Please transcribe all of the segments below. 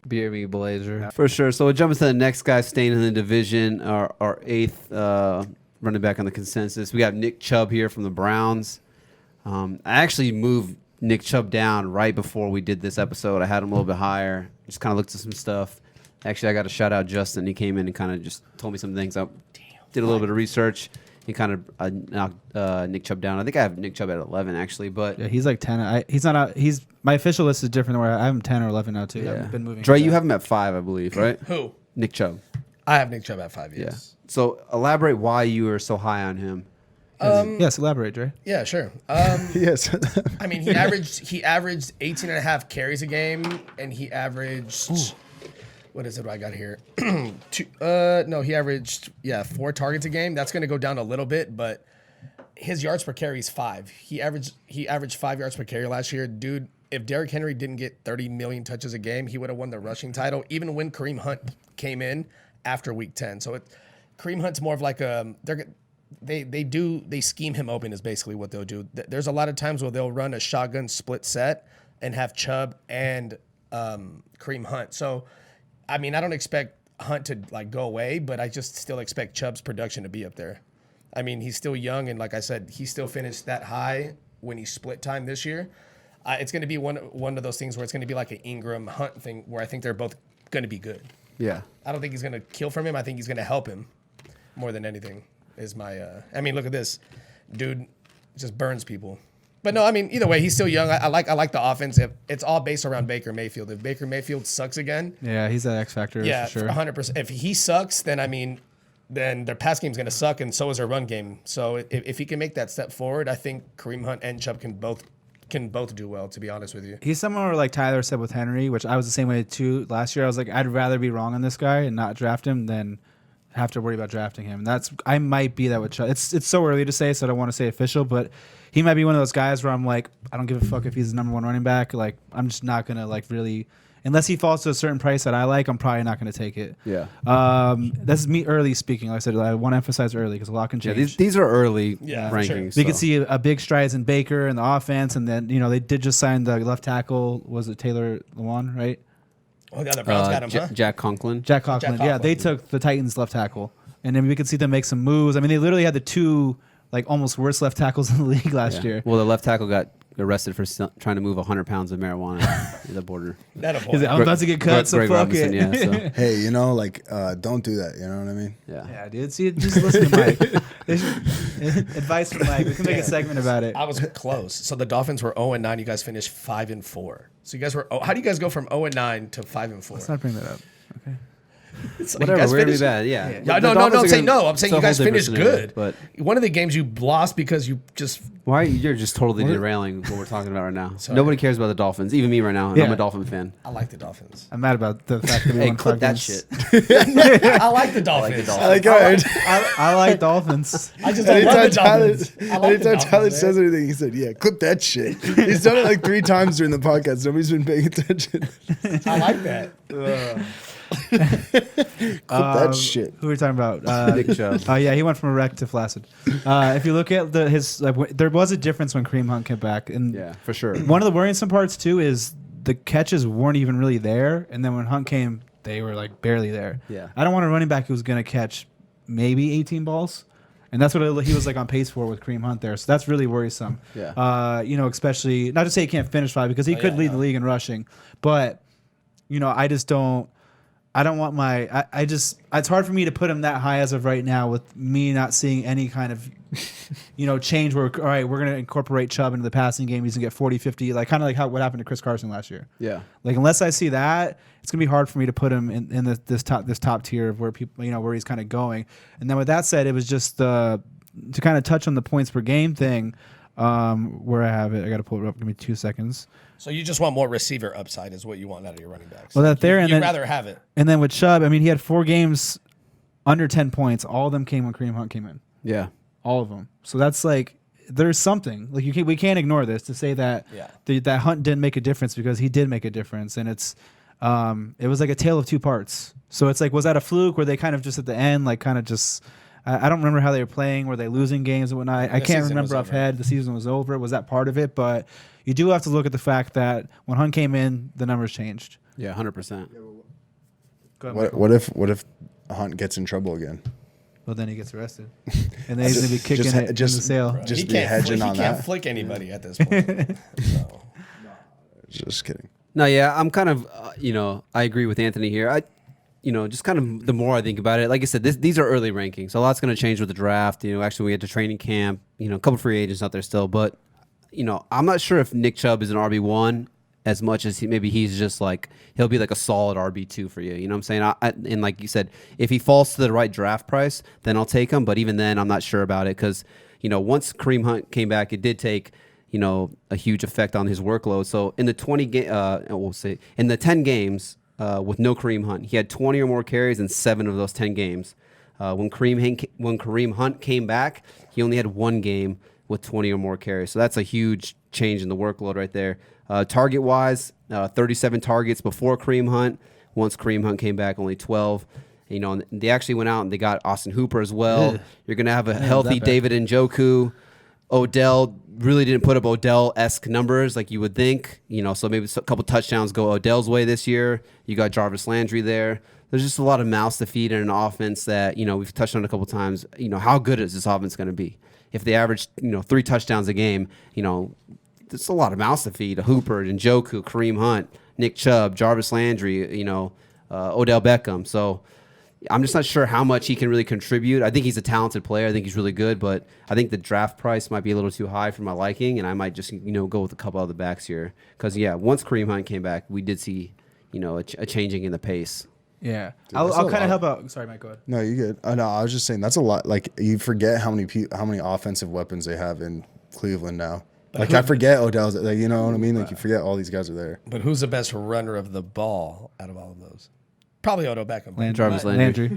BRB Blazer. For sure. So we'll jump into the next guy staying in the division, our eighth running back on the consensus. We got Nick Chubb here from the Browns. I actually moved Nick Chubb down right before we did this episode. I had him a little bit higher. Just kind of looked at some stuff. Actually, I got to shout out Justin. He came in and kind of just told me some things. I did a little bit of research. He kind of knocked Nick Chubb down. I think I have Nick Chubb at 11 actually, but yeah, he's like 10. He's not out. He's my official list is different than where I have him 10 or 11 now too. yeah. I've been moving. Dre, you have him at 5, I believe, right? Who? Nick Chubb. I have Nick Chubb at 5. Yes. Yeah. So elaborate why you are so high on him. Yes, elaborate, Dre. Yeah, sure. Yes. I mean, he averaged 18 and a half carries a game, and he averaged. What is it? What I got here? He averaged 4 targets a game. That's going to go down a little bit, but his yards per carry is 5. He averaged 5 yards per carry last year, dude. If Derrick Henry didn't get 30 million touches a game, he would have won the rushing title, even when Kareem Hunt came in after week 10. So Kareem Hunt's more of like they scheme him open is basically what they'll do. There's a lot of times where they'll run a shotgun split set and have Chubb and Kareem Hunt. So, I mean, I don't expect Hunt to like go away, but I just still expect Chubb's production to be up there. I mean, he's still young, and like I said, he still finished that high when he split time this year. It's going to be one of those things where it's going to be like an Ingram Hunt thing where I think they're both going to be good. Yeah. I don't think he's going to kill from him. I think he's going to help him more than anything. Is my I mean, look at this, dude, just burns people. But no, I mean, either way, he's still young. I like the offense. It's all based around Baker Mayfield. If Baker Mayfield sucks again, yeah, he's that X factor. Yeah, for sure. 100%. If he sucks, then I mean, then their pass game's gonna suck, and so is their run game. So if he can make that step forward, I think Kareem Hunt and Chubb can both do well. To be honest with you, He's somewhere like Tyler said with Henry, which I was the same way too last year. I was like, I'd rather be wrong on this guy and not draft him than have to worry about drafting him. I might be that with Chubb. It's so early to say, so I don't want to say official, but he might be one of those guys where I'm like, I don't give a fuck if he's the number 1 running back. Like, I'm just not gonna like really, unless he falls to a certain price that I like, I'm probably not gonna take it. Yeah. That's me early speaking. Like I said, I want to emphasize early because a lot can change. Yeah, these are early Yeah, rankings. sure. We so. could see a big strides in Baker and the offense, and then they did just sign the left tackle. Was it Taylor Lewan, right? oh yeah, the Browns got him, huh? Jack Conklin. Jack Conklin. Yeah, they took the Titans left tackle, and then we could see them make some moves. I mean, they literally had the 2 like almost worst left tackles in the league last year. Well, the left tackle got arrested for trying to move 100 pounds of marijuana at the border. He's like, I'm about to get cut, so Greg fuck Robinson, it. yeah, so. Hey, don't do that. You know what I mean? Yeah. Yeah, dude. See, just listen to Mike. Advice from Mike. We can make a segment about it. I was close. So the Dolphins were 0-9. You guys finished 5-4. So you guys were. How do you guys go from 0-9 to 5-4? Let's not bring that up. Okay. It's like Whatever, you guys we're gonna be finished- bad. Yeah. Yeah, The no. Dolphins I'm are saying gonna- no. I'm saying it's you a guys whole different finished scenario, good. But One of the games you lost because you just. why you're just totally derailing what we're talking about right now? Nobody cares about the Dolphins, even me right now. And I'm Yeah. a Dolphin fan. I like the Dolphins. I'm mad about the fact that we Hey, won clip 5 that games. shit. I like the Dolphins. Dolphins. I like Dolphins. I just don't love the Dolphins. I like the Anytime Dolphins, Tyler man. says anything, he said, "Yeah, clip that shit." He's done it like 3 times during the podcast. Nobody's been paying attention. I like that. Clip that shit. Who are we talking about? Nick Chubb. Oh yeah, he went from erect to flaccid. If you look at there was a difference when Kareem Hunt came back, and Yeah, for sure. one of the worrisome parts too is the catches weren't even really there, and then when Hunt came, they were like barely there. Yeah. I don't want a running back who's going to catch maybe 18 balls, and that's what he was like on pace for with Kareem Hunt there. So that's really worrisome. Yeah. Especially not to say he can't finish 5 because he could lead the league in rushing, but I just don't. I don't want it's hard for me to put him that high as of right now with me not seeing any kind of, change where, all right, we're going to incorporate Chubb into the passing game. He's going to get 40, 50, like kind of like what happened to Chris Carson last year. Yeah. Like, unless I see that, it's going to be hard for me to put him in this top tier of where people, where he's kind of going. And then with that said, it was just to kind of touch on the points per game thing, where I have it. I got to pull it up. Give me 2 seconds. So you just want more receiver upside is what you want out of your running backs. Well, that there, and you'd then rather have it. And then with Chubb, I mean, he had 4 games under 10 points. All of them came when Kareem Hunt came in. Yeah. All of them. So that's like, there's something. Like we can't ignore this to say that that Hunt didn't make a difference, because he did make a difference, and it was like a tale of 2 parts. So it's like, was that a fluke? Were they kind of just at the end, like kind of just? I don't remember how they were playing. Were they losing games and whatnot? I can't remember offhand. The season was over. Was that part of it? But you do have to look at the fact that when Hunt came in, the numbers changed. Yeah, 100%. Yeah, but Go ahead, What Michael. what if Hunt gets in trouble again? Well, then he gets arrested, and then he's gonna be kicking Just- it just- in the sale. just he be can't hedging he on can't that. flick anybody at this point. So. Just kidding. No, yeah, I'm kind of, I agree with Anthony here. Just kind of the more I think about it, like I said, these are early rankings. So a lot's going to change with the draft. Actually, we get to training camp. A couple free agents out there still, but I'm not sure if Nick Chubb is an RB1 as much as he's just like he'll be like a solid RB2 for you. You know what I'm saying? And like you said, if he falls to the right draft price, then I'll take him. But even then, I'm not sure about it because once Kareem Hunt came back, it did take a huge effect on his workload. So in the 10 games with no Kareem Hunt, he had 20 or more carries in 7 of those 10 games. When Kareem Hunt came back, he only had 1 game with 20 or more carries. So that's a huge change in the workload right there. Target-wise, 37 targets before Kareem Hunt. Once Kareem Hunt came back, only 12. And they actually went out and they got Austin Hooper as well. Ugh. You're going to have a that healthy bad. David Njoku. Odell really didn't put up Odell-esque numbers like you would think. So maybe a couple touchdowns go Odell's way this year. You got Jarvis Landry there. There's just a lot of mouths to feed in an offense that, we've touched on a couple times. How good is this offense going to be? If they average, 3 touchdowns a game, there's a lot of mouths to feed. Hooper, Njoku, Kareem Hunt, Nick Chubb, Jarvis Landry, Odell Beckham. So I'm just not sure how much he can really contribute. I think he's a talented player. I think he's really good, but I think the draft price might be a little too high for my liking, and I might just, go with a couple other backs here. Because, once Kareem Hunt came back, we did see, a changing in the pace. Yeah, Dude, I'll that's a kind of lot. help out. Sorry, Mike, go ahead. No, you good. No, I was just saying that's a lot. Like you forget how many offensive weapons they have in Cleveland now. Like I forget Odell's. Like, you know what I mean? Like you forget all these guys are there. But who's the best runner of the ball out of all of those? Probably Odell Beckham. Jarvis Landry.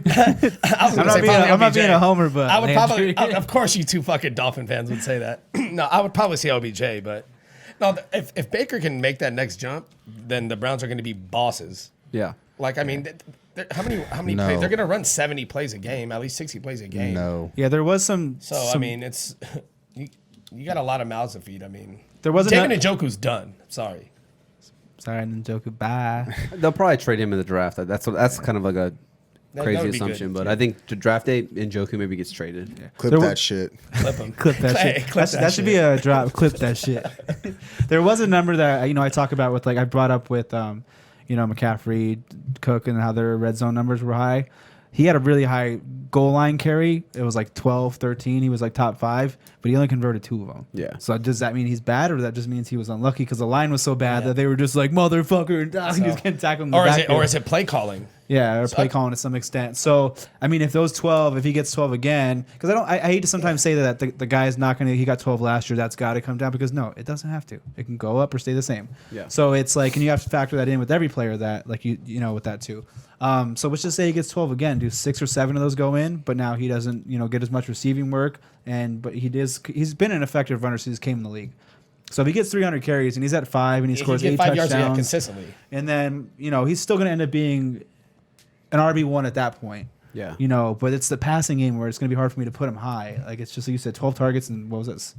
I'm not being a homer, but I would Landry. probably, of course, you two fucking Dolphin fans would say that. No, I would probably say OBJ, but no, if Baker can make that next jump, then the Browns are going to be bosses. Yeah. Like, I mean, how many No. plays? They're going to run 70 plays a game, at least 60 plays a game. No. Yeah, there was some. So, I mean, it's you got a lot of mouths to feed. I mean, There was David another- Njoku's done. Sorry. Sorry, Njoku. Bye. They'll probably trade him in the draft. That's kind of like a That crazy would be assumption, good, but too. I think to draft day, Njoku maybe gets traded. Yeah. Clip There that were- shit. Clip him. Clip that Hey, shit. clip That should be a drop. Clip that shit. There was a number that I talk about with I brought up with McCaffrey, Cook, and how their red zone numbers were high. He had a really high goal line carry. It was like 12, 13. He was like top 5, but he only converted 2 of them. Yeah. So does that mean he's bad, or that just means he was unlucky because the line was so bad that they were just like motherfucker, and he just can't tackle him. in the Or backfield. is it play calling? Yeah, or play calling to some extent. So, I mean, if he gets 12 again, because I hate to sometimes say that the guy is not going to, he got 12 last year, that's got to come down, because no, it doesn't have to. It can go up or stay the same. Yeah. So it's like, and you have to factor that in with every player that, like, with that too. So let's just say he gets 12 again, do 6 or 7 of those go in, but now he doesn't, get as much receiving work, but he's been an effective runner since he came in the league. So if he gets 300 carries and he's at 5 and he scores 8 5 yards touchdowns consistently. and then, he's still going to end up being an RB1 at that point. Yeah. But it's the passing game where it's going to be hard for me to put him high. Like, it's just like you said, 12 targets and what was it?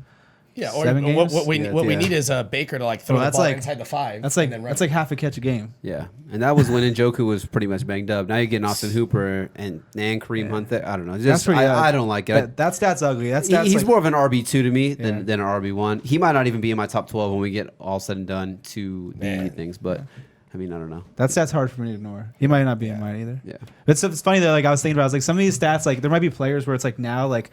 Yeah, or 7 games? what we Yeah. need is Baker to throw the that's ball like- inside the 5. That's and then run. like half a catch a game. Yeah, and that was when Njoku was pretty much banged up. Now you're getting Austin Hooper and Kareem Hunt there. I don't know. Just, I don't like it. That stat's ugly. That stat's He's like, more of an RB2 to me Yeah. than an RB1. He might not even be in my top 12 when we get all said and done to the Man. things, but I mean, I don't know. that stat's hard for me to ignore. He might not be in mine either. Yeah. It's funny that I was thinking about. I was like, some of these stats, like there might be players where it's like now, like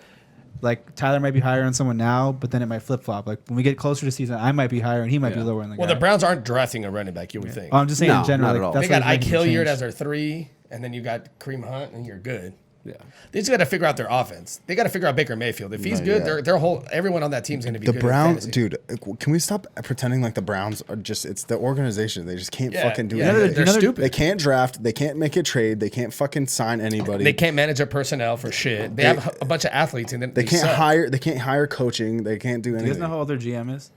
Tyler might be higher on someone now, but then it might flip flop. Like when we get closer to season, I might be higher and he might be Yeah. lower in the Well, guy. the Browns aren't drafting a running back, you would think. I'm just saying No, in general. not Like, at all. that's They got why he's Ike making the Hilliard change. as their 3, and then you got Kareem Hunt, and you're good. Yeah. They just got to figure out their offense. They got to figure out Baker Mayfield. If he's good, yeah. their whole everyone on that team's going to be The good. Browns, in fantasy. dude. Can we stop pretending like the Browns are just? It's the organization. They just can't Yeah, fucking do yeah, anything. they're stupid. They can't draft. They can't make a trade. They can't fucking sign anybody. They can't manage their personnel for shit. They have a bunch of athletes, and then They can't suck. hire. They can't hire coaching. They can't do Do you anything. guys know how old their GM is?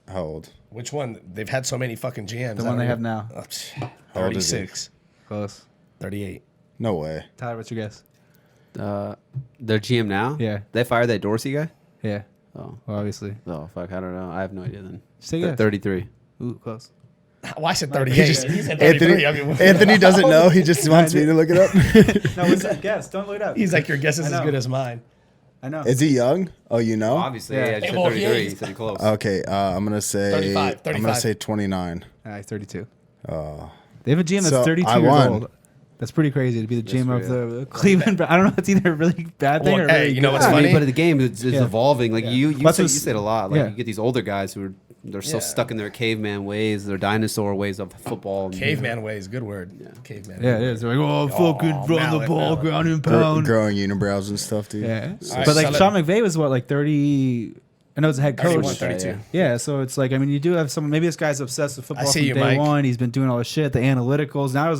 How old? Which one? They've had so many fucking GMs. The I one don't they know. have now. Oh, psh, How old is he? 36, Close. 38. No way. Tyler, what's your guess? Their GM now? Yeah. They fired that Dorsey guy? Yeah. Oh. Well, obviously. Oh, fuck. I don't know. I have no idea then. Just take a guess. 33. Ooh, close. Well, I said 38. He said 33. I mean, Anthony doesn't know. He just wants me to look it up. No, what's that guess? Don't look it up. he's like, your guess is as good as mine. I know. Is he young? Oh, you know? Obviously, Yeah. yeah. I just Well, said he 33. is. He said he close. Okay, I'm gonna say 35, I'm gonna 35. say 29. He's 32. Oh, They have a GM that's So, 32 I years won. old. That's pretty crazy to be the GM for of the Cleveland. I don't know if it's either a really bad thing Well, or hey, really you know good. what's I mean, funny? but the game is Yeah. evolving. Like you That's said, what's- you said a lot. Like yeah. you get these older guys who are they're so Yeah. stuck in their caveman ways, their dinosaur ways of football. And, Caveman ways, good word. Caveman. Yeah, it is. They're like, oh, fucking run the mallet, ball, mallet. ground and pound. growing unibrows and stuff, dude. Yeah. right, But like so Sean McVay was what, like 30? I know it's a head coach. 31, 32. Yeah, so it's like, I mean, you do have someone, maybe this guy's obsessed with football see from you, day Mike. one. He's been doing all the shit, the analyticals. Now it's